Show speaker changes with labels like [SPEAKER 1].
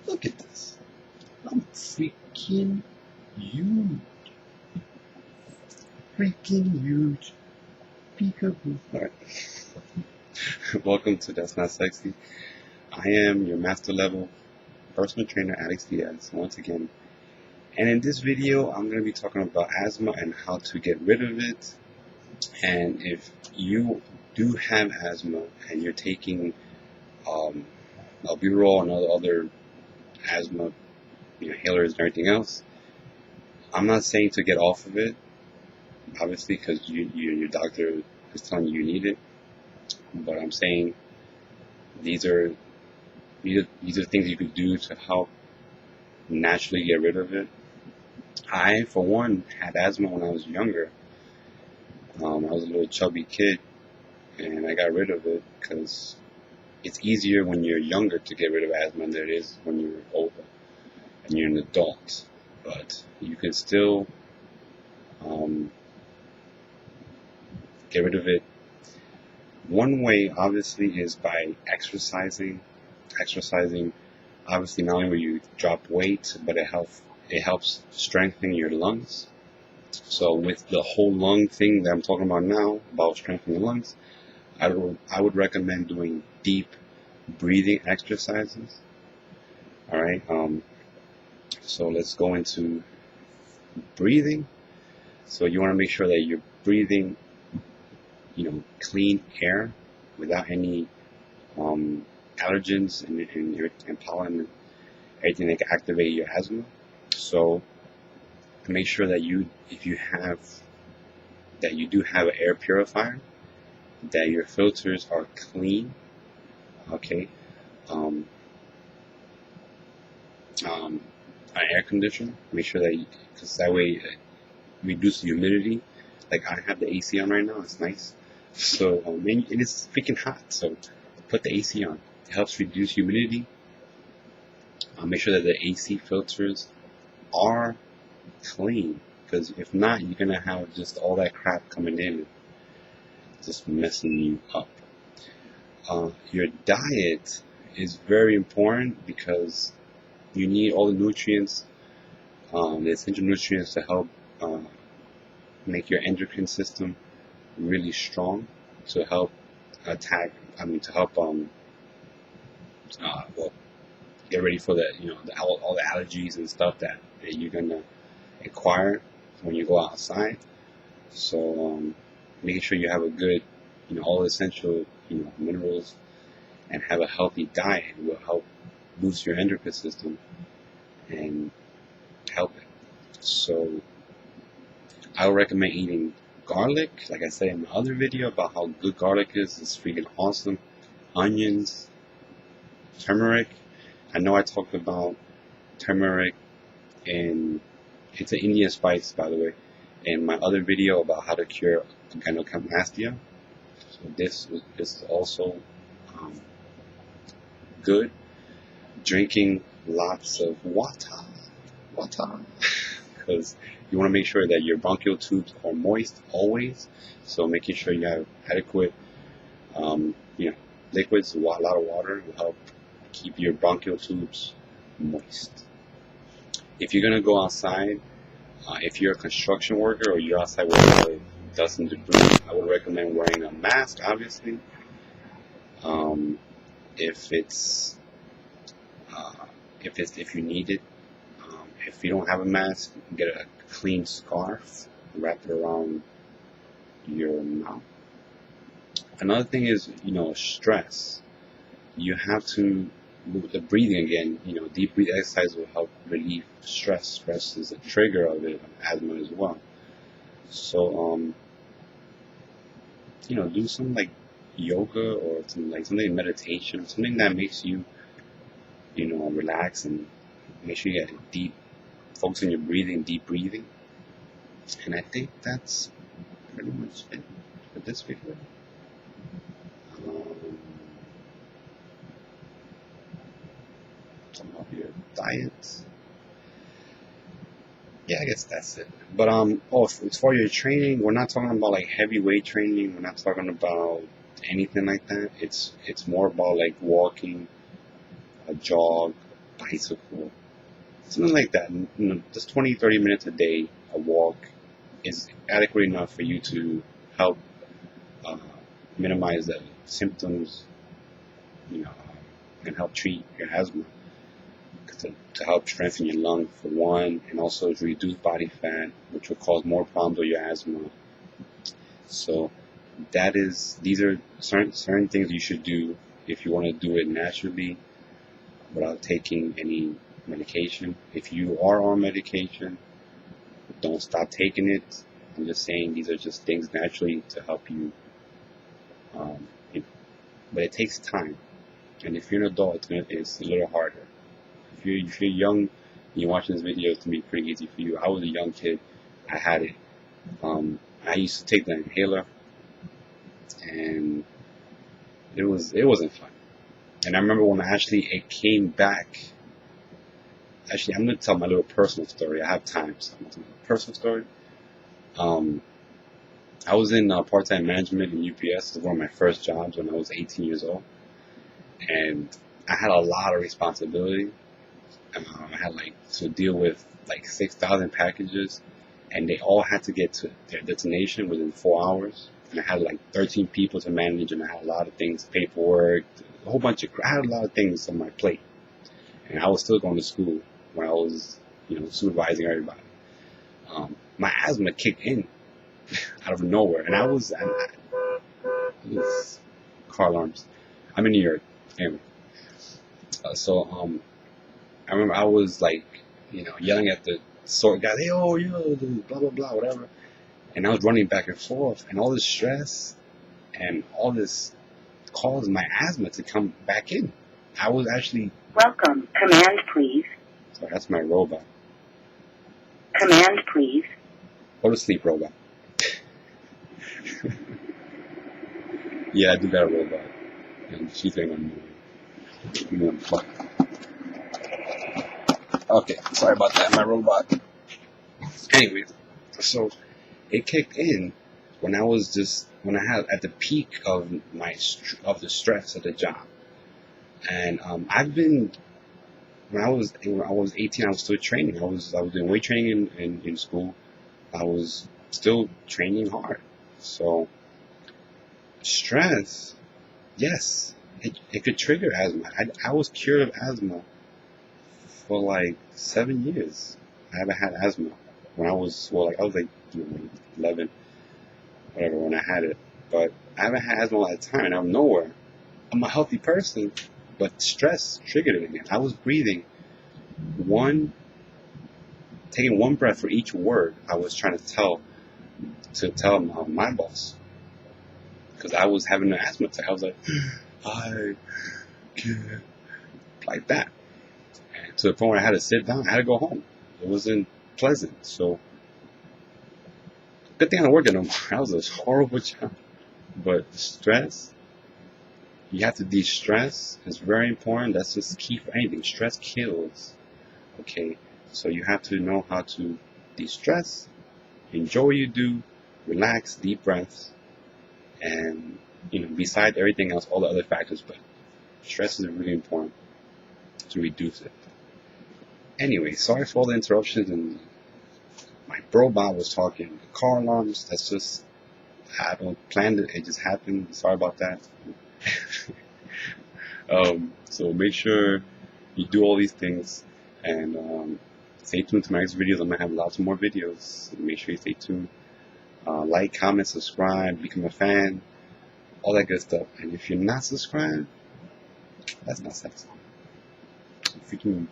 [SPEAKER 1] Look at this. I'm freaking huge. Freaking huge. Peekaboo. Alright. Welcome to That's Not Sexy. I am your master level personal trainer, Diaz, once again. And in this video, I'm going to be talking about asthma and how to get rid of it. And if you do have asthma and you're taking albuterol and other asthma inhalers and everything else, I'm not saying to get off of it, obviously, because your doctor is telling you need it. But I'm saying these are things you could do to help naturally get rid of it. I, for one, had asthma when I was younger. I was a little chubby kid, and I got rid of it because it's easier when you're younger to get rid of asthma than it is when you're older and you're an adult. But you can still get rid of it. One way, obviously, is by exercising. Exercising, obviously, not only will you drop weight, but it helps strengthen your lungs. So with the whole lung thing that I'm talking about now, about strengthening the lungs, I would recommend doing deep breathing exercises. All right. So let's go into breathing. So you want to make sure that you're breathing, clean air without any allergens and pollen, everything that can activate your asthma. So make sure that you do have an air purifier, that your filters are clean, okay. An air conditioner, make sure that because that way it reduces the humidity. Like I have the AC on right now, it's nice. So and it's freaking hot, so put the AC on. It helps reduce humidity. Make sure that the AC filters are clean, because if not, you're gonna have just all that crap coming in and just messing you up. Your diet is very important because you need all the nutrients, the essential nutrients to help make your endocrine system really strong, to help get ready for all the allergies and stuff that you're gonna acquire when you go outside. So making sure you have a good, all essential, minerals, and have a healthy diet will help boost your endocrine system and help it. So I would recommend eating garlic. Like I said in my other video about how good garlic is, it's freaking awesome. Onions, turmeric. I know I talked about turmeric it's an Indian spice, by the way, in my other video about how to cure gynecomastia. So this is also good. Drinking lots of water, because you want to make sure that your bronchial tubes are moist always. So making sure you have adequate, liquids, a lot of water will help keep your bronchial tubes moist. If you're gonna go outside, if you're a construction worker or you're outside with dust and debris, I would recommend wearing a mask, obviously. If you need it, if you don't have a mask, you can get a clean scarf, wrap it around your mouth. Another thing is, stress. You have to, with the breathing again, deep breathing exercise will help relieve stress. Stress is a trigger of it, asthma as well. So, do some like yoga or something meditation, something that makes you, relax, and make sure you get focus on your breathing, deep breathing. And I think that's pretty much it for this video. Talking about your diet. Yeah, I guess that's it. But as for your training, we're not talking about like heavyweight training. We're not talking about anything like that. It's more about like walking, a jog, bicycle, something like that. Just 20-30 minutes a day, a walk is adequate enough for you to help uh, minimize the symptoms, and help treat your asthma, to help strengthen your lung for one, and also to reduce body fat, which will cause more problems with your asthma. So these are certain things you should do if you want to do it naturally without taking any medication. If you are on medication, don't stop taking it. I'm just saying these are just things naturally to help you. Um, it, but it takes time, and if you're an adult, it's a little harder. If you're young and you're watching this video, it's gonna be pretty easy for you. I was a young kid. I had it. I used to take the inhaler, and it wasn't fun. And I remember when it came back. Actually, I'm gonna tell my little personal story. I have time, so I'm gonna tell my personal story. I was in part-time management in UPS. It was one of my first jobs when I was 18 years old, and I had a lot of responsibility. I had to deal with 6,000 packages, and they all had to get to their destination within 4 hours. And I had 13 people to manage, and I had a lot of things, paperwork, a whole bunch I had a lot of things on my plate. And I was still going to school when I was, supervising everybody. My asthma kicked in out of nowhere, and I was car alarms. I'm in New York, anyway. I remember I was yelling at the sort guy, hey, oh, blah, blah, blah, whatever. And I was running back and forth, and all this stress and all this caused my asthma to come back in. I was actually...
[SPEAKER 2] Welcome. Command, please.
[SPEAKER 1] Sorry, that's my robot.
[SPEAKER 2] Command, please.
[SPEAKER 1] Go to sleep, robot. Yeah, I do got a robot. And she's ain't gonna move. Okay, sorry about that, my robot. Anyway, so it kicked in when I had at the peak of the stress of the job. And when I was 18, I was still training. I was doing weight training in school. I was still training hard. So stress, yes, it could trigger asthma. I was cured of asthma for 7 years. I haven't had asthma when I was 11, whatever, when I had it. But I haven't had asthma all that time, out of nowhere. I'm a healthy person, but stress triggered it again. I was breathing taking one breath for each word I was trying to tell my boss, because I was having an asthma attack. I was like, I can't, like that. And to the point where I had to sit down, I had to go home. It wasn't pleasant. So, good thing I don't work anymore. That was a horrible job. But stress, you have to de-stress. It's very important. That's just key for anything. Stress kills. Okay? So you have to know how to de-stress, enjoy what you do, relax, deep breaths, and, beside everything else, all the other factors, but stress is really important to reduce it. Anyway, sorry for all the interruptions, and my robot was talking car alarms. That's just, I don't plan it, it just happened. Sorry about that. So make sure you do all these things, and stay tuned to my next videos. I'm going to have lots more videos. Make sure you stay tuned. Like, comment, subscribe, become a fan, all that good stuff. And if you're not subscribed, that's not sexy. If you can